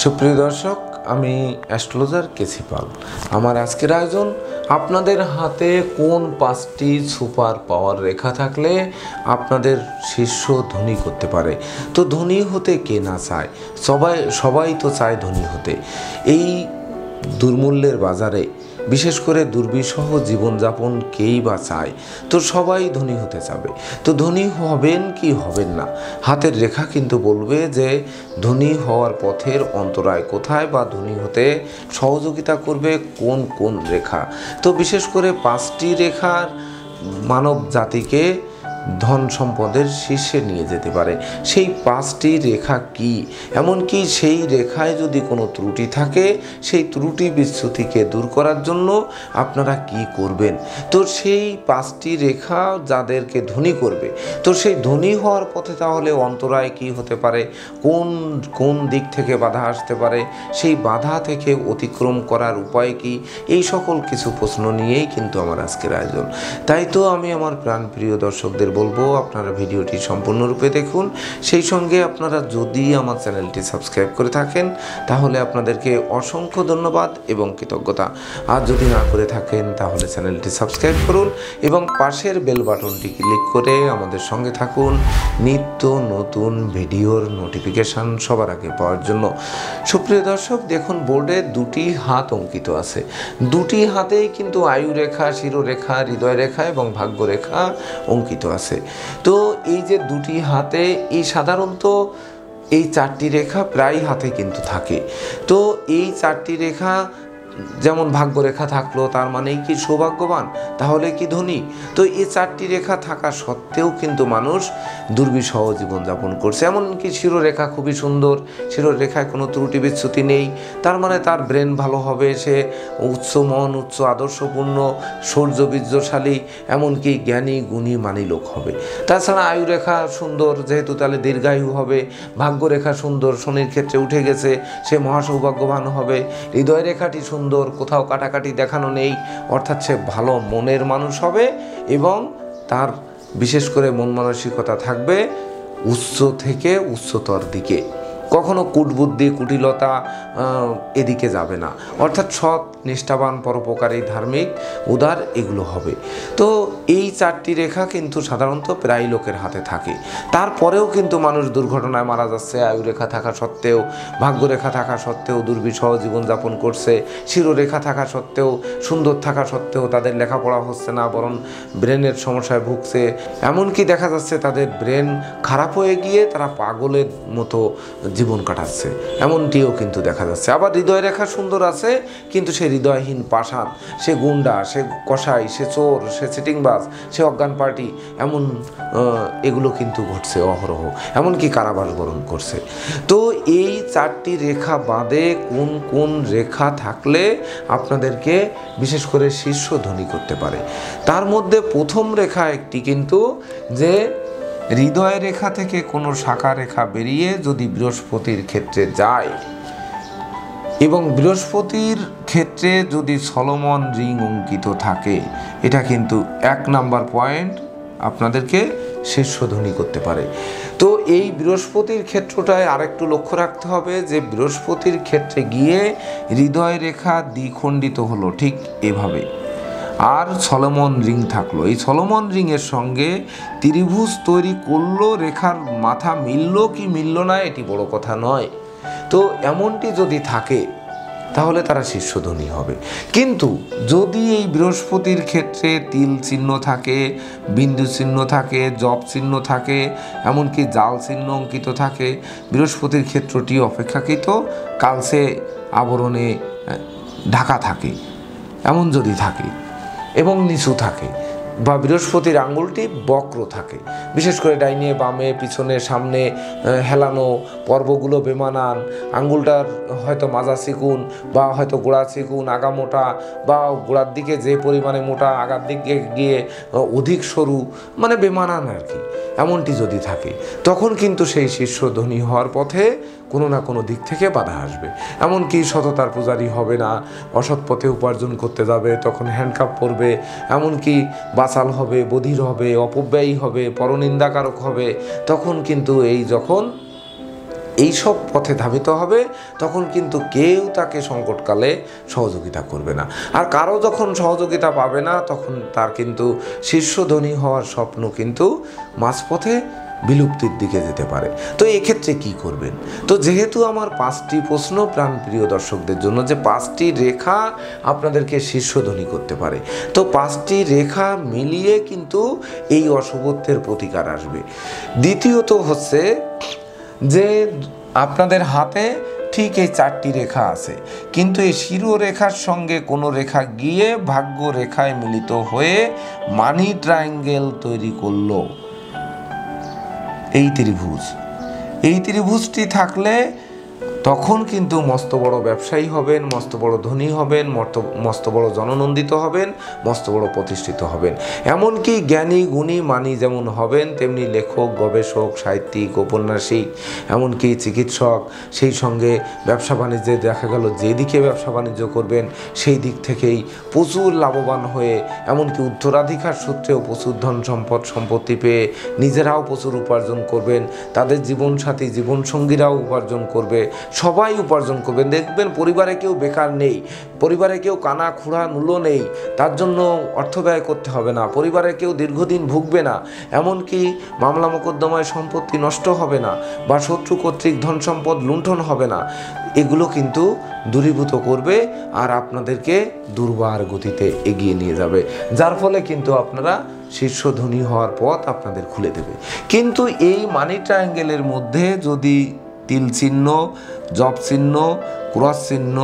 সুপ্রিয় দর্শক, আমি অ্যাস্ট্রোলজার কেসি পাল। আমার আজকের আয়োজন, আপনাদের হাতে কোন 5টি সুপার পাওয়ার রেখা থাকলে আপনাদের শিষ্য ধনী করতে পারে। তো ধনী হতে কে না চায়? সবাই তো চায় ধনী হতে। এই দুর্মূল্যের বাজারে বিশেষ করে দুর্বিষহ জীবনযাপন কেই বা চায়? তো সবাই ধনী হতে চাবে। তো ধনী হবেন কি হবেন না, হাতের রেখা কিন্তু বলবে যে ধনী হওয়ার পথের অন্তরায় কোথায় বা ধনী হতে সহযোগিতা করবে কোন কোন রেখা। তো বিশেষ করে 5টি রেখার মানব জাতিকে ধন সম্পদের শীর্ষে নিয়ে যেতে পারে। সেই 5টি রেখা কি, এমনকি সেই রেখায় যদি কোনো ত্রুটি থাকে সেই ত্রুটি বিচ্যুতিকে দূর করার জন্য আপনারা কি করবেন। তো সেই 5টি রেখা যাদেরকে ধনী করবে, তো সেই ধনী হওয়ার পথে তাহলে অন্তরায় কি হতে পারে, কোন কোন দিক থেকে বাধা আসতে পারে, সেই বাধা থেকে অতিক্রম করার উপায় কি, এই সকল কিছু প্রশ্ন নিয়েই কিন্তু আমার আজকের আয়োজন। তাই তো আমি আমার প্রাণপ্রিয় দর্শকদের বলবো, আপনারা ভিডিওটি সম্পূর্ণরূপে দেখুন। সেই সঙ্গে আপনারা যদি আমার চ্যানেলটি সাবস্ক্রাইব করে থাকেন তাহলে আপনাদেরকে অসংখ্য ধন্যবাদ এবং কৃতজ্ঞতা। আর যদি না করে থাকেন তাহলে চ্যানেলটি সাবস্ক্রাইব করুন এবং পাশের বেল বাটনটি ক্লিক করে আমাদের সঙ্গে থাকুন নিত্য নতুন ভিডিওর নোটিফিকেশান সবার আগে পাওয়ার জন্য। সুপ্রিয় দর্শক, দেখুন বোর্ডে 2টি হাত অঙ্কিত আছে। 2টি হাতেই কিন্তু আয়ু রেখা, শিরোরেখা, হৃদয় রেখা এবং ভাগ্য রেখা অঙ্কিত আছে। তো এই যে 2টি হাতে, এই সাধারণত এই 4টি রেখা প্রায় হাতে কিন্তু থাকে। তো এই 4টি রেখা যেমন ভাগ্যরেখা থাকলো তার মানেই কি সৌভাগ্যবান, তাহলে কি ধনী? তো এই 4টি রেখা থাকা সত্ত্বেও কিন্তু মানুষ দুর্বিষহ জীবনযাপন করছে। এমনকি শিরোরেখা খুবই সুন্দর, শিরোরেখায় কোনো ত্রুটি বিচ্যুতি নেই, তার মানে তার ব্রেন ভালো হবে, সে উচ্চ মন, উচ্চ আদর্শপূর্ণ, শৌর্যবীর্যশালী, এমনকি জ্ঞানী গুণী মানী লোক হবে। তাছাড়া আয়ুরেখা সুন্দর, যেহেতু তাহলে দীর্ঘায়ু হবে। ভাগ্যরেখা সুন্দর, শনির ক্ষেত্রে উঠে গেছে, সে মহাসৌভাগ্যবান হবে। হৃদয় রেখাটি সুন্দর, কোথাও কাটাকাটি দেখানো নেই, অর্থাৎ সে ভালো মনের মানুষ হবে এবং তার বিশেষ করে মন মানসিকতা থাকবে উচ্চ থেকে উচ্চতর দিকে। কখনো কূটবুদ্ধি, কুটিলতা এদিকে যাবে না, অর্থাৎ সৎ, নিষ্ঠাবান, পরোপকারী, ধার্মিক, উদার এগুলো হবে। তো এই 4টি রেখা কিন্তু সাধারণত প্রায় লোকের হাতে থাকে। তারপরেও কিন্তু মানুষ দুর্ঘটনায় মারা যাচ্ছে আয়ুরেখা থাকা সত্ত্বেও, ভাগ্যরেখা থাকা সত্ত্বেও দুর্বিষহ জীবনযাপন করছে, শিরোরেখা থাকা সত্ত্বেও, সুন্দর থাকা সত্ত্বেও তাদের লেখাপড়া হচ্ছে না, বরং ব্রেনের সমস্যায় ভুগছে। এমনকি দেখা যাচ্ছে তাদের ব্রেন খারাপ হয়ে গিয়ে তারা পাগলের মতো জীবন কাটাচ্ছে, এমনটিও কিন্তু দেখা যাচ্ছে। আবার হৃদয় রেখা সুন্দর আছে, কিন্তু সে হৃদয়হীন পাষাণ, সে গুন্ডা, সে কসাই, সে চোর, সে চিটিংবাজ, সে অজ্ঞান পার্টি, এমন এগুলো কিন্তু ঘটছে অহরহ, এমনকি কারাবাস বরণ করছে। তো এই 4টি রেখা বাদে কোন কোন রেখা থাকলে আপনাদেরকে বিশেষ করে শীর্ষ ধনী করতে পারে, তার মধ্যে প্রথম রেখা একটি কিন্তু যে হৃদয় রেখা থেকে কোনো শাখা রেখা বেরিয়ে যদি বৃহস্পতির ক্ষেত্রে যায় এবং বৃহস্পতির ক্ষেত্রে যদি সলোমন রিং অঙ্কিত থাকে, এটা কিন্তু 1 নাম্বার পয়েন্ট আপনাদেরকে শীর্ষ ধনী করতে পারে। তো এই বৃহস্পতির ক্ষেত্রটায় আরেকটু লক্ষ্য রাখতে হবে যে বৃহস্পতির ক্ষেত্রে গিয়ে হৃদয় রেখা দ্বিখণ্ডিত হলো ঠিক এভাবে, আর সলোমন রিং থাকলো। এই সলোমন রিংয়ের সঙ্গে ত্রিভুজ তৈরি করলো, রেখার মাথা মিলল কি মিলল না এটি বড় কথা নয়। তো এমনটি যদি থাকে তাহলে তারা শীর্ষধনী হবে। কিন্তু যদি এই বৃহস্পতির ক্ষেত্রে তিল চিহ্ন থাকে, বিন্দু চিহ্ন থাকে, জপ চিহ্ন থাকে, এমনকি জাল চিহ্ন অঙ্কিত থাকে, বৃহস্পতির ক্ষেত্রটি অপেক্ষাকৃত কালসে আবরণে ঢাকা থাকে, এমন যদি থাকে এবং নিচু থাকে, বা বৃহস্পতির আঙ্গুলটি বক্র থাকে, বিশেষ করে ডাইনে বামে পিছনে সামনে হেলানো, পর্বগুলো বেমানান, আঙ্গুলটার হয়তো মাজা চিকুন বা হয়তো গোড়া চিকুন, আগা মোটা, বা গোড়ার দিকে যে পরিমাণে মোটা আগার দিকে গিয়ে অধিক সরু, মানে বেমানান আর কি, এমনটি যদি থাকে তখন কিন্তু সেই শীর্ষ ধনী হওয়ার পথে কোনো না কোনো দিক থেকে বাধা আসবে। এমনকি সততার পূজারী হবে না, অসৎ পথে উপার্জন করতে যাবে তখন হ্যান্ডকাপ পরবে, এমনকি বাচাল হবে, বধির হবে, অপব্যয়ী হবে, পরনিন্দাকারক হবে। তখন কিন্তু যখন এইসব পথে ধাবিত হবে তখন কিন্তু কেউ তাকে সংকটকালে সহযোগিতা করবে না। আর কারো যখন সহযোগিতা পাবে না তখন তার কিন্তু শীর্ষধনী হওয়ার স্বপ্ন কিন্তু মাঝপথে বিলুপ্তির দিকে যেতে পারে। তো এক্ষেত্রে কি করবেন? তো যেহেতু আমার 5টি প্রশ্ন প্রাণপ্রিয় দর্শকদের জন্য যে 5টি রেখা আপনাদেরকে শীর্ষধনী করতে পারে, তো 5টি রেখা মিলিয়ে কিন্তু এই অশুভত্বের প্রতিকার আসবে। দ্বিতীয়ত হচ্ছে যে আপনাদের হাতে ঠিক এই 4টি রেখা আছে, কিন্তু এই শিরোরেখার সঙ্গে কোনো রেখা গিয়ে ভাগ্য রেখায় মিলিত হয়ে মানি ট্রায়াঙ্গেল তৈরি করলো এই ত্রিভুজটি থাকলে তখন কিন্তু মস্ত বড় ব্যবসায়ী হবেন, মস্ত বড় ধনী হবেন, মস্ত বড় জননন্দিত হবেন, মস্ত বড় প্রতিষ্ঠিত হবেন। এমনকি জ্ঞানী গুণী মানি যেমন হবেন তেমনি লেখক, গবেষক, সাহিত্যিক, ঔপন্যাসিক, এমনকি চিকিৎসক, সেই সঙ্গে ব্যবসা বাণিজ্যে দেখা গেল যেদিকে ব্যবসা বাণিজ্য করবেন সেই দিক থেকেই প্রচুর লাভবান হয়ে, এমনকি উত্তরাধিকার সূত্রেও প্রচুর ধন সম্পত্তি পেয়ে নিজেরাও প্রচুর উপার্জন করবেন, তাদের জীবনসাথী জীবনসঙ্গীরাও উপার্জন করবে, সবাই উপার্জন করবেন। দেখবেন পরিবারে কেউ বেকার নেই, পরিবারে কেউ কানা খুঁড়া নুলো নেই, তার জন্য অর্থ ব্যয় করতে হবে না, পরিবারে কেউ দীর্ঘদিন ভুগবে না, এমনকি মামলা মোকদ্দমায় সম্পত্তি নষ্ট হবে না বা শত্রু কর্তৃক ধন সম্পদ লুণ্ঠন হবে না। এগুলো কিন্তু দূরীভূত করবে আর আপনাদেরকে দুর্বার গতিতে এগিয়ে নিয়ে যাবে, যার ফলে কিন্তু আপনারা শীর্ষধনী হওয়ার পথ আপনাদের খুলে দেবে। কিন্তু এই মানি ট্রায়াঙ্গেলের মধ্যে যদি তিল চিহ্ন, জপ চিহ্ন, ক্রস চিহ্ন,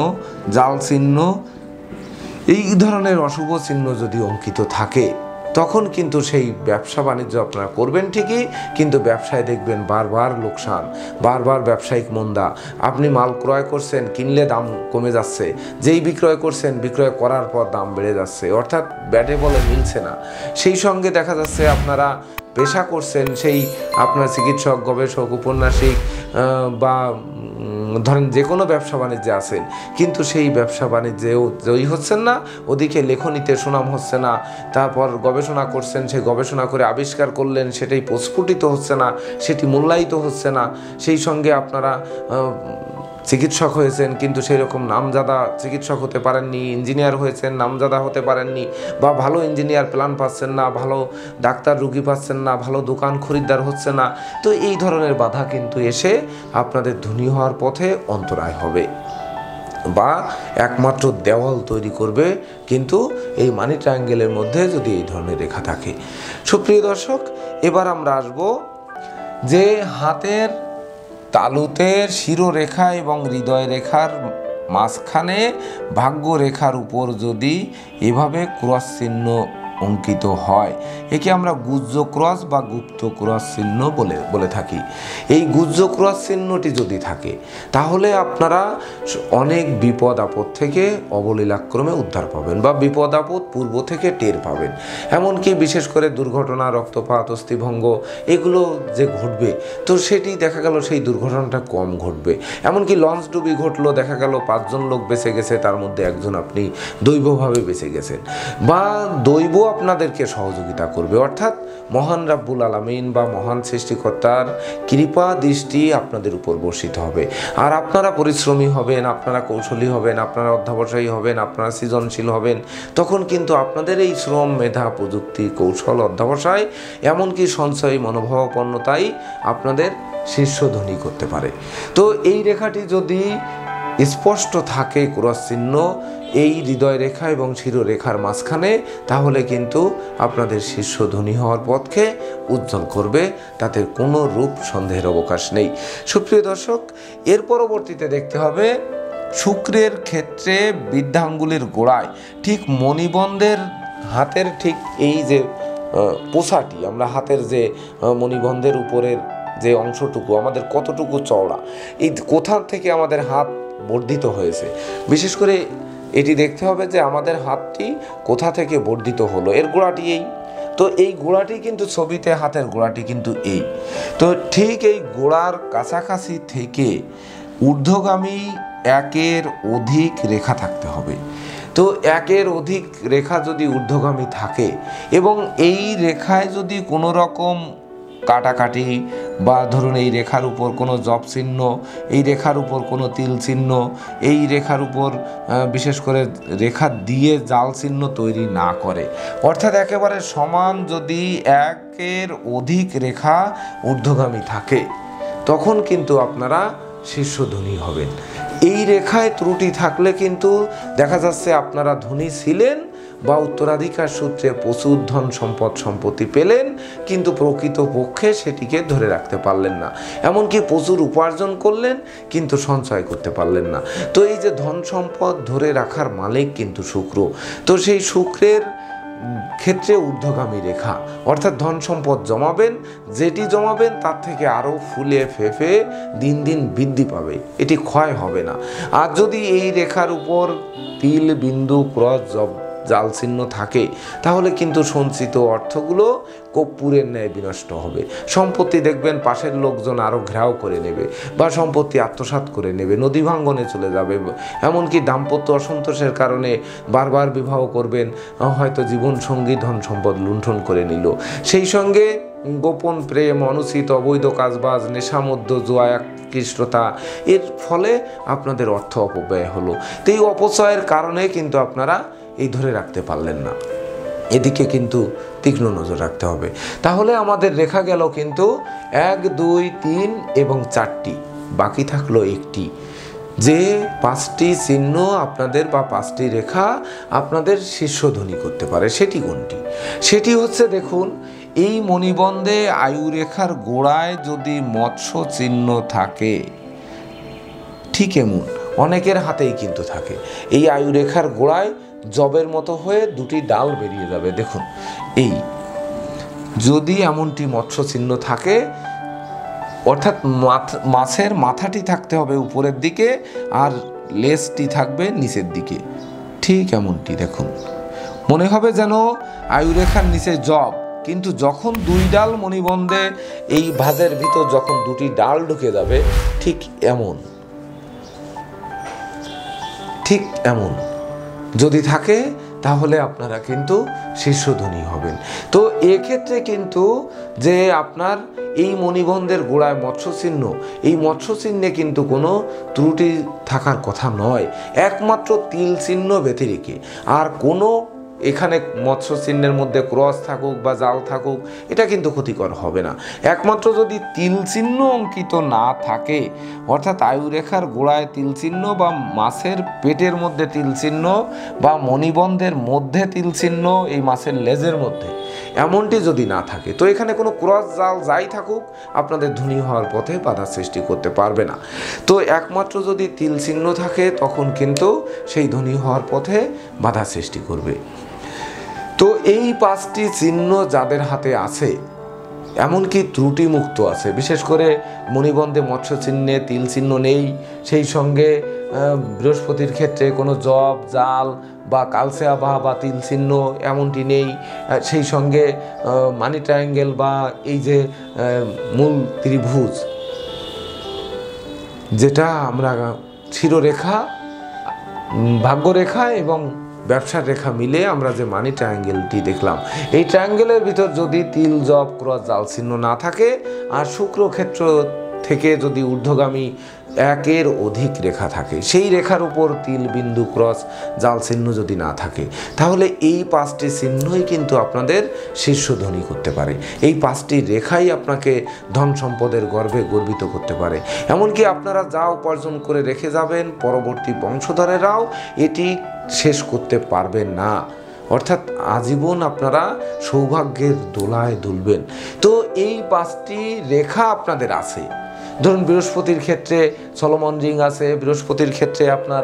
জাল চিহ্ন, এই ধরনের অশুভ চিহ্ন যদি অঙ্কিত থাকে তখন কিন্তু সেই ব্যবসা বাণিজ্য আপনারা করবেন ঠিকই, কিন্তু ব্যবসায় দেখবেন বারবার লোকসান, বারবার ব্যবসায়িক মন্দা। আপনি মাল ক্রয় করছেন, কিনলে দাম কমে যাচ্ছে, যেই বিক্রয় করছেন বিক্রয় করার পর দাম বেড়ে যাচ্ছে, অর্থাৎ ব্যাটে বলে মিলছে না। সেই সঙ্গে দেখা যাচ্ছে আপনারা পেশা করছেন, সেই আপনার চিকিৎসক, গবেষক, উপন্যাসিক বা ধরেন যে কোনো ব্যবসা বাণিজ্যে আছেন, কিন্তু সেই ব্যবসা বাণিজ্যেও জয়ী হচ্ছেন না, ওদিকে লেখনীতে সুনাম হচ্ছে না, তারপর গবেষণা করছেন, সেই গবেষণা করে আবিষ্কার করলেন, সেটাই প্রস্ফুটিত হচ্ছে না, সেটি মূল্যায়িত হচ্ছে না। সেই সঙ্গে আপনারা চিকিৎসক হয়েছেন কিন্তু সেই রকম নামজাদা চিকিৎসক হতে পারেননি, ইঞ্জিনিয়ার হয়েছেন নামজাদা হতে পারেননি, বা ভালো ইঞ্জিনিয়ার প্ল্যান পাচ্ছেন না, ভালো ডাক্তার রুগী পাচ্ছেন না, ভালো দোকান খরিদ্দার হচ্ছে না। তো এই ধরনের বাধা কিন্তু এসে আপনাদের ধনী হওয়ার পথে অন্তরায় হবে বা একমাত্র দেওয়াল তৈরি করবে, কিন্তু এই মানি ট্রায়াঙ্গেলের মধ্যে যদি এই ধরনের রেখা থাকে। সুপ্রিয় দর্শক, এবার আমরা আসব যে হাতের তালুতের শিরোরেখা এবং হৃদয় রেখার মাঝখানে ভাগ্য রেখার উপর যদি এভাবে ক্রস চিহ্ন অঙ্কিত হয়, একে আমরা গুজ্জ ক্রস বা গুপ্ত ক্রস চিহ্ন বলে থাকি। এই গুজ্জ ক্রস চিহ্নটি যদি থাকে তাহলে আপনারা অনেক বিপদ আপদ থেকে অবলীলাক্রমে উদ্ধার পাবেন বা বিপদ আপদ পূর্ব থেকে টের পাবেন। এমনকি বিশেষ করে দুর্ঘটনা, রক্তপাত, অস্থিভঙ্গ এগুলো যে ঘটবে, তো সেটি দেখা গেল সেই দুর্ঘটনাটা কম ঘটবে। এমনকি লঞ্চ ডুবি ঘটলো, দেখা গেল 5 জন লোক বেঁচে গেছে, তার মধ্যে একজন আপনি দৈবভাবে বেঁচে গেছেন, বা দৈব আপনাদেরকে সহযোগিতা করবে। অর্থাৎ মহান রাব্বুল আলামিন বা মহান সৃষ্টিকর্তার কৃপা দৃষ্টি আপনাদের উপর বর্ষিত হবে। আর আপনারা পরিশ্রমী হবেন, আপনারা কৌশলী হবেন, আপনারা অধ্যবসায়ী হবেন, আপনারা সৃজনশীল হবেন। তখন কিন্তু আপনাদের এই শ্রম, মেধা, প্রযুক্তি, কৌশল, অধ্যবসায়, এমনকি সঞ্চয়ী মনোভাবাপন্নতাই আপনাদের শীর্ষধনী করতে পারে। তো এই রেখাটি যদি স্পষ্ট থাকে ক্রস চিহ্ন এই হৃদয় রেখা এবং শিরোরেখার মাঝখানে, তাহলে কিন্তু আপনাদের শীর্ষধনী হওয়ার পথকে উজ্জ্বল করবে, তাতে কোনো রূপ সন্দেহের অবকাশ নেই। সুপ্রিয় দর্শক, এর পরবর্তীতে দেখতে হবে শুক্রের ক্ষেত্রে বৃদ্ধাঙ্গুলের গোড়ায় ঠিক মণিবন্ধের হাতের ঠিক এই যে পোষাটি, আমরা হাতের যে মণিবন্ধের উপরের যে অংশটুকু আমাদের কতটুকু চওড়া, এই কোথা থেকে আমাদের হাত বর্ধিত হয়েছে, বিশেষ করে এটি দেখতে হবে যে আমাদের হাতটি কোথা থেকে বর্ধিত হলো। এর গোড়াটি এই, তো এই গোড়াটি কিন্তু ছবিতে হাতের গোড়াটি কিন্তু এই, তো ঠিক এই গোড়ার কাছাকাছি থেকে ঊর্ধ্বগামী একের অধিক রেখা থাকতে হবে। তো একের অধিক রেখা যদি ঊর্ধ্বগামী থাকে এবং এই রেখায় যদি কোনো রকম কাটাকাটি বা ধরুন এই রেখার উপর কোনো জব চিহ্ন, এই রেখার উপর কোনো তিল চিহ্ন, এই রেখার উপর বিশেষ করে রেখা দিয়ে জাল চিহ্ন তৈরি না করে, অর্থাৎ একেবারে সমান যদি একের অধিক রেখা ঊর্ধ্বগামী থাকে, তখন কিন্তু আপনারা শীর্ষ ধনী হবেন। এই রেখায় ত্রুটি থাকলে কিন্তু দেখা যাচ্ছে আপনারা ধনী ছিলেন বা উত্তরাধিকার সূত্রে প্রচুর ধন সম্পত্তি পেলেন, কিন্তু প্রকৃতপক্ষে সেটিকে ধরে রাখতে পারলেন না, এমনকি প্রচুর উপার্জন করলেন কিন্তু সঞ্চয় করতে পারলেন না। তো এই যে ধন সম্পদ ধরে রাখার মালিক কিন্তু শুক্র, তো সেই শুক্রের ক্ষেত্রে ঊর্ধ্বগামী রেখা, অর্থাৎ ধন সম্পদ জমাবেন, যেটি জমাবেন তার থেকে আরও ফুলে ফেঁপে দিন দিন বৃদ্ধি পাবে, এটি ক্ষয় হবে না। আর যদি এই রেখার উপর তিল বিন্দু ক্রস জাল চিহ্ন থাকে, তাহলে কিন্তু সঞ্চিত অর্থগুলো কর্পূরের ন্যায় বিনষ্ট হবে। সম্পত্তি দেখবেন পাশের লোকজন আরও ঘেরাও করে নেবে বা সম্পত্তি আত্মসাৎ করে নেবে, নদী ভাঙ্গনে চলে যাবে, এমনকি দাম্পত্য অসন্তোষের কারণে বারবার বিবাহ করবেন, হয়তো জীবনসঙ্গী ধন সম্পদ লুণ্ঠন করে নিল। সেই সঙ্গে গোপন প্রেম, অনুচিত অবৈধ কাজবাজ, নেশামদ্য, জুয়া, কৃষ্টতা, এর ফলে আপনাদের অর্থ অপব্যয় হলো। তো এই অপচয়ের কারণে কিন্তু আপনারা এই ধরে রাখতে পারলেন না, এদিকে কিন্তু তীক্ষ্ণ নজর রাখতে হবে। তাহলে আমাদের রেখা গেল কিন্তু 1, 2, 3 এবং 4টি, বাকি থাকলো একটি। যে 5টি চিহ্ন আপনাদের বা 5টি রেখা আপনাদের শীর্ষধনী করতে পারে, সেটি কোনটি? সেটি হচ্ছে, দেখুন, এই মণিবন্ধে আয়ুরেখার গোড়ায় যদি মৎস্য চিহ্ন থাকে, ঠিক এমন অনেকের হাতেই কিন্তু থাকে, এই আয়ুরেখার গোড়ায় জবের মতো হয়ে দুটি ডাল বেরিয়ে যাবে। দেখুন, এই যদি এমনটি মৎস্য চিহ্ন থাকে, অর্থাৎ মাছের মাথাটি থাকতে হবে উপরের দিকে আর লেজটি থাকবে নিচের দিকে, ঠিক এমনটি দেখুন, মনে হবে যেন আয়ুরেখার নিচে জব, কিন্তু যখন দুই ডাল মণিবন্ধে এই ভাঁজের ভিতর যখন দুটি ডাল ঢুকে যাবে, ঠিক এমন যদি থাকে, তাহলে আপনারা কিন্তু শীর্ষধনী হবেন। তো এক্ষেত্রে কিন্তু যে আপনার এই মণিবন্ধের গোড়ায় মৎস্য চিহ্ন, এই মৎস্য চিহ্নে কিন্তু কোনো ত্রুটি থাকার কথা নয়, একমাত্র তিল চিহ্ন ব্যতিরেকে আর কোনো এখানে মৎস্য চিহ্নের মধ্যে ক্রস থাকুক বা জাল থাকুক, এটা কিন্তু ক্ষতিকর হবে না। একমাত্র যদি তিল চিহ্ন অঙ্কিত না থাকে, অর্থাৎ আয়ুরেখার গোড়ায় তিল চিহ্ন বা মাছের পেটের মধ্যে তিল চিহ্ন বা মণিবন্ধের মধ্যে তিল চিহ্ন, এই মাছের লেজের মধ্যে এমনটি যদি না থাকে, তো এখানে কোনো ক্রস জাল যাই থাকুক আপনাদের ধনী হওয়ার পথে বাধা সৃষ্টি করতে পারবে না। তো একমাত্র যদি তিল চিহ্ন থাকে, তখন কিন্তু সেই ধনী হওয়ার পথে বাধা সৃষ্টি করবে। তো এই 5টি চিহ্ন যাদের হাতে আছে, এমনকি ত্রুটি মুক্ত আছে, বিশেষ করে মণিবন্ধে মৎস্য চিহ্নে তিল চিহ্ন নেই, সেই সঙ্গে বৃহস্পতির ক্ষেত্রে কোনো জব, জাল বা কালসে আভা বা তিল চিহ্ন এমনটি নেই, সেই সঙ্গে মানি ট্রায়াঙ্গেল বা এই যে মূল ত্রিভুজ, যেটা আমরা শিরোরেখা, ভাগ্যরেখা এবং ব্যবসার রেখা মিলে আমরা যে মানি ট্রায়াঙ্গেলটি দেখলাম, এই ট্রায়াঙ্গেলের ভিতর যদি তিল, জব, ক্রস, জাল চিহ্ন না থাকে আর শুক্রক্ষেত্র থেকে যদি ঊর্ধ্বগামী একের অধিক রেখা থাকে, সেই রেখার উপর তিল, বিন্দু, ক্রস, জাল চিহ্ন যদি না থাকে, তাহলে এই 5টি চিহ্নই কিন্তু আপনাদের শীর্ষধনী করতে পারে। এই 5টি রেখাই আপনাকে ধন সম্পদের গর্বে গর্বিত করতে পারে। এমনকি আপনারা যা উপার্জন করে রেখে যাবেন, পরবর্তী বংশধরেরাও এটি শেষ করতে পারবেন না, অর্থাৎ আজীবন আপনারা সৌভাগ্যের দোলায় দুলবেন। তো এই 5টি রেখা আপনাদের আছে। ধরুন বৃহস্পতির ক্ষেত্রে সলোমন রিং আছে, বৃহস্পতির ক্ষেত্রে আপনার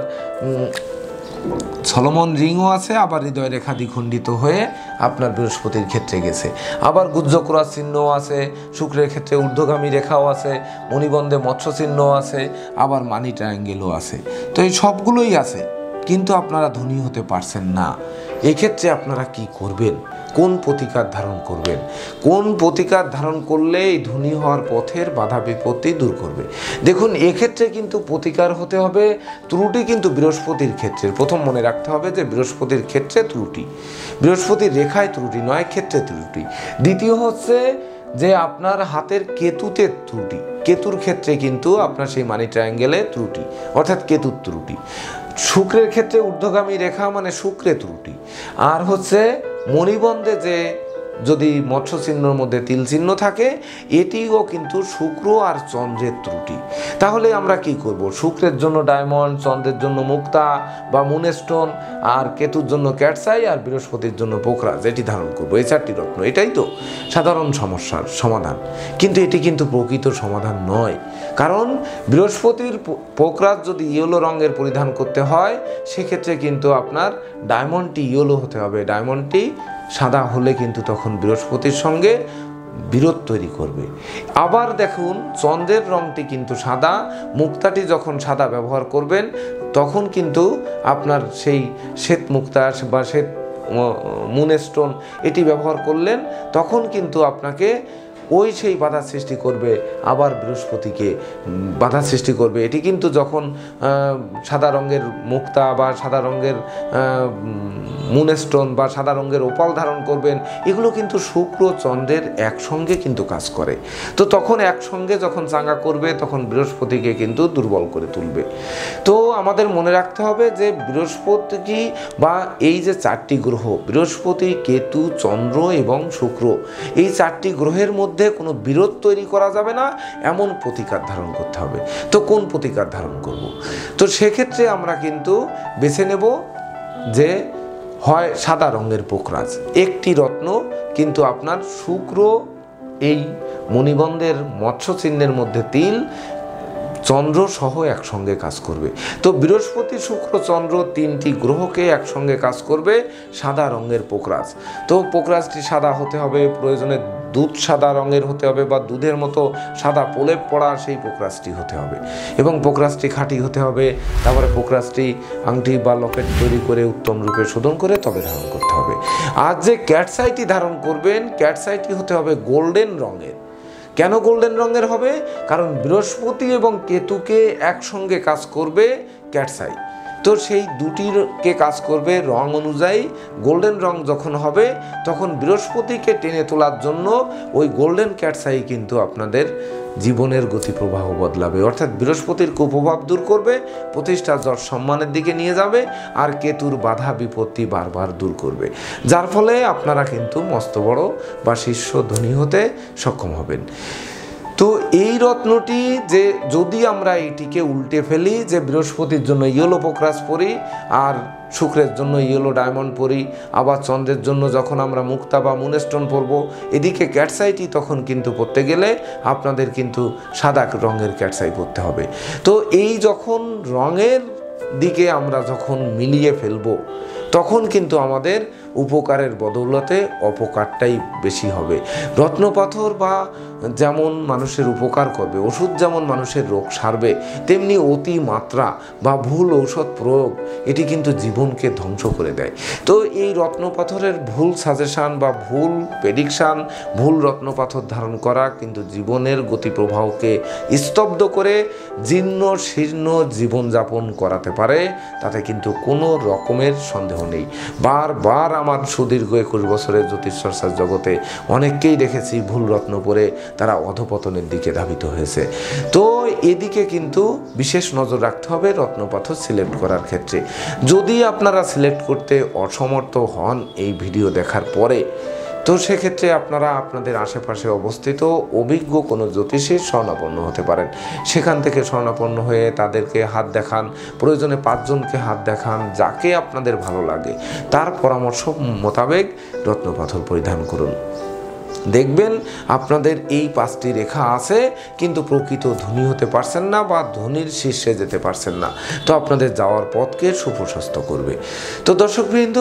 সলোমন রিংও আছে, আবার হৃদয় রেখা দ্বিখণ্ডিত হয়ে আপনার বৃহস্পতির ক্ষেত্রে গেছে, আবার গুজ্জ ক্রস চিহ্নও আছে, শুক্রের ক্ষেত্রে ঊর্ধ্বগামী রেখাও আছে, মণিবন্ধে মৎস্য চিহ্নও আছে, আবার মানি ট্রায়াঙ্গেলও আছে। তো এই সবগুলোই আছে, কিন্তু আপনারা ধনী হতে পারছেন না। এক্ষেত্রে আপনারা কি করবেন, কোন প্রতিকার ধারণ করবেন, কোন প্রতিকার ধারণ করলে এই ধনী হওয়ার পথের বাধা বিপত্তি দূর করবে। দেখুন, এক্ষেত্রে কিন্তু প্রতিকার হতে হবে, ত্রুটি কিন্তু বৃহস্পতির ক্ষেত্রে প্রথম মনে রাখতে হবে যে বৃহস্পতির ক্ষেত্রে ত্রুটি, বৃহস্পতির রেখায় ত্রুটি নয়, ক্ষেত্রে ত্রুটি। দ্বিতীয় হচ্ছে যে আপনার হাতের কেতুতে ত্রুটি, কেতুর ক্ষেত্রে কিন্তু আপনার সেই মানি ট্রায়াঙ্গেলে ত্রুটি, অর্থাৎ কেতুর ত্রুটি। শুক্রের ক্ষেত্রে ঊর্ধ্বগামী রেখা মানে শুক্রে ত্রুটি। আর হচ্ছে মণিবন্ধে যে যদি মৎস্য চিহ্নর মধ্যে তিল চিহ্ন থাকে, এটিও কিন্তু শুক্র আর চন্দ্রের ত্রুটি। তাহলে আমরা কি করব? শুক্রের জন্য ডায়মন্ড, চন্দ্রের জন্য মুক্তা বা মুনস্টোন, আর কেতুর জন্য ক্যাটসাই, আর বৃহস্পতির জন্য পোখরাজ, এটি ধারণ করব। এই 4টি রত্ন, এটাই তো সাধারণ সমস্যার সমাধান। কিন্তু এটি কিন্তু প্রকৃত সমাধান নয়, কারণ বৃহস্পতির পোখরাজ যদি ইয়েলো রঙের পরিধান করতে হয়, সেক্ষেত্রে কিন্তু আপনার ডায়মন্ডটি ইয়েলো হতে হবে। ডায়মন্ডটি সাদা হলে কিন্তু তখন বৃহস্পতির সঙ্গে বিরোধ তৈরি করবে। আবার দেখুন, চন্দ্রের রঙটি কিন্তু সাদা, মুক্তাটি যখন সাদা ব্যবহার করবেন তখন কিন্তু আপনার সেই শ্বেত মুক্তা বা শ্বেত মুনস্টোন এটি ব্যবহার করলেন, তখন কিন্তু আপনাকে ওই সেই বাধা সৃষ্টি করবে, আবার বৃহস্পতিকে বাধা সৃষ্টি করবে। এটি কিন্তু যখন সাদা রঙের মুক্তা বা সাদা রঙের মুনস্টোন বা সাদা রঙের ওপাল ধারণ করবেন, এগুলো কিন্তু শুক্র চন্দ্রের একসঙ্গে কিন্তু কাজ করে। তো তখন একসঙ্গে যখন চাঙ্গা করবে, তখন বৃহস্পতিকে কিন্তু দুর্বল করে তুলবে। তো আমাদের মনে রাখতে হবে যে বৃহস্পতি বা এই যে 4টি গ্রহ, বৃহস্পতি, কেতু, চন্দ্র এবং শুক্র, এই 4টি গ্রহের মধ্যে কোনো বিরোধ তৈরি করা যাবে না, এমন প্রতিকার ধারণ করতে হবে। তো কোন প্রতিকার ধারণ করব? তো সেক্ষেত্রে আমরা কিন্তু বেছে নেব যে হয় সাদা রঙের পোখরাজ, একটি রত্ন কিন্তু আপনার শুক্র এই মণিবন্ধের মৎস্য চিহ্নের মধ্যে তিল, চন্দ্র সহ একসঙ্গে কাজ করবে। তো বৃহস্পতি, শুক্র, চন্দ্র 3টি গ্রহকে একসঙ্গে কাজ করবে সাদা রঙের পোখরাজ। তো পোখরাজটি সাদা হতে হবে, প্রয়োজনে দুধ সাদা রঙের হতে হবে বা দুধের মতো সাদা প্রলেপ পড়া সেই পোখরাজটি হতে হবে, এবং পোখরাজটি খাঁটি হতে হবে। তারপরে পোখরাজটি আংটি বা লকেট তৈরি করে উত্তম রূপে শোধন করে তবে ধারণ করতে হবে। আর যে ক্যাটসাইটি ধারণ করবেন, ক্যাটসাইটি হতে হবে গোল্ডেন রঙের। কেন গোল্ডেন রঙের হবে? কারণ বৃহস্পতি এবং কেতুকে একসঙ্গে কাজ করবে ক্যাটসাই, তো সেই দুটিকে কাজ করবে রং অনুযায়ী। গোল্ডেন রং যখন হবে, তখন বৃহস্পতিকে টেনে তোলার জন্য ওই গোল্ডেন ক্যাটসাই কিন্তু আপনাদের জীবনের গতি প্রবাহ বদলাবে, অর্থাৎ বৃহস্পতির কুপ্রভাব দূর করবে, প্রতিষ্ঠা যশ সম্মানের দিকে নিয়ে যাবে, আর কেতুর বাধা বিপত্তি বারবার দূর করবে, যার ফলে আপনারা কিন্তু মস্ত বড় বা শীর্ষ ধনী হতে সক্ষম হবেন। তো এই রত্নটি যে যদি আমরা এটিকে উল্টে ফেলি, যে বৃহস্পতির জন্য ইয়েলো পোখরাজ পরি, আর শুক্রের জন্য ইয়েলো ডায়মন্ড পরি, আবার চন্দ্রের জন্য যখন আমরা মুক্তা বা মুনস্টোন পরবো, এদিকে ক্যাটসাইটি তখন কিন্তু পরতে গেলে আপনাদের কিন্তু সাদা রঙের ক্যাটসাই পরতে হবে। তো এই যখন রঙের দিকে আমরা যখন মিলিয়ে ফেলবো, তখন কিন্তু আমাদের উপকারের বদৌলতে অপকারটাই বেশি হবে। রত্নপাথর বা যেমন মানুষের উপকার করবে, ওষুধ যেমন মানুষের রোগ সারবে, তেমনি অতি মাত্রা বা ভুল ঔষধ প্রয়োগ এটি কিন্তু জীবনকে ধ্বংস করে দেয়। তো এই রত্নপাথরের ভুল সাজেশান বা ভুল প্রেডিকশান, ভুল রত্নপাথর ধারণ করা কিন্তু জীবনের গতি প্রবাহকে স্তব্ধ করে জীর্ণ শীর্ণ জীবনযাপন করাতে পারে, তাতে কিন্তু কোনো রকমের সন্দেহ নেই। বারবার আমার সুদীর্ঘ 21 বছরের জ্যোতিষচর্চার জগতে অনেককেই দেখেছি ভুল রত্ন পরে তারা অধপতনের দিকে ধাবিত হয়েছে। তো এদিকে কিন্তু বিশেষ নজর রাখতে হবে রত্নপাথর সিলেক্ট করার ক্ষেত্রে। যদি আপনারা সিলেক্ট করতে অসমর্থ হন এই ভিডিও দেখার পরে, তো সেক্ষেত্রে আপনারা আপনাদের আশেপাশে অবস্থিত অভিজ্ঞ কোনো জ্যোতিষীর শরণাপন্ন হতে পারেন। সেখান থেকে শরণাপন্ন হয়ে তাদেরকে হাত দেখান, প্রয়োজনে 5 জনকে হাত দেখান, যাকে আপনাদের ভালো লাগে তার পরামর্শ মোতাবেক রত্নপাথর পরিধান করুন। দেখবেন আপনাদের এই 5টি রেখা আছে, কিন্তু প্রকৃত ধনী হতে পারছেন না বা ধনীর শীর্ষে যেতে পারছেন না। তো আপনাদের যাওয়ার পথকে সুপ্রশস্ত করবে। তো দর্শকবৃন্দ,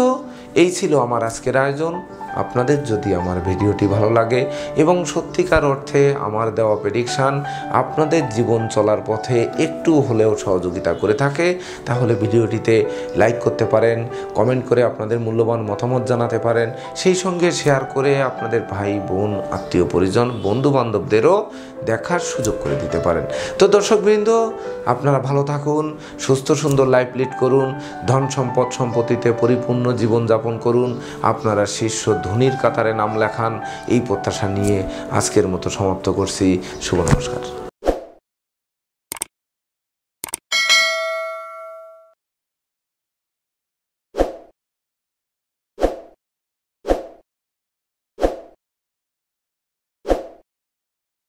এই ছিল আমার আজকের আয়োজন। আপনাদের যদি আমার ভিডিওটি ভালো লাগে এবং সত্যিকার অর্থে আমার দেওয়া প্রেডিকশান আপনাদের জীবন চলার পথে একটু হলেও সহযোগিতা করে থাকে, তাহলে ভিডিওটিতে লাইক করতে পারেন, কমেন্ট করে আপনাদের মূল্যবান মতামত জানাতে পারেন, সেই সঙ্গে শেয়ার করে আপনাদের ভাই বোন আত্মীয় পরিজন বন্ধু বান্ধবদেরও দেখার সুযোগ করে দিতে পারেন। তো দর্শকবৃন্দ, আপনারা ভালো থাকুন, সুস্থ সুন্দর লাইফ লিড করুন, ধন সম্পদ সম্পত্তিতে পরিপূর্ণ জীবনযাপন করুন, আপনারা শীর্ষ ধনীর কাতারে নাম লেখান, এই প্রত্যাশা নিয়ে আজকের মতো সমাপ্ত করছি। শুভ নমস্কার।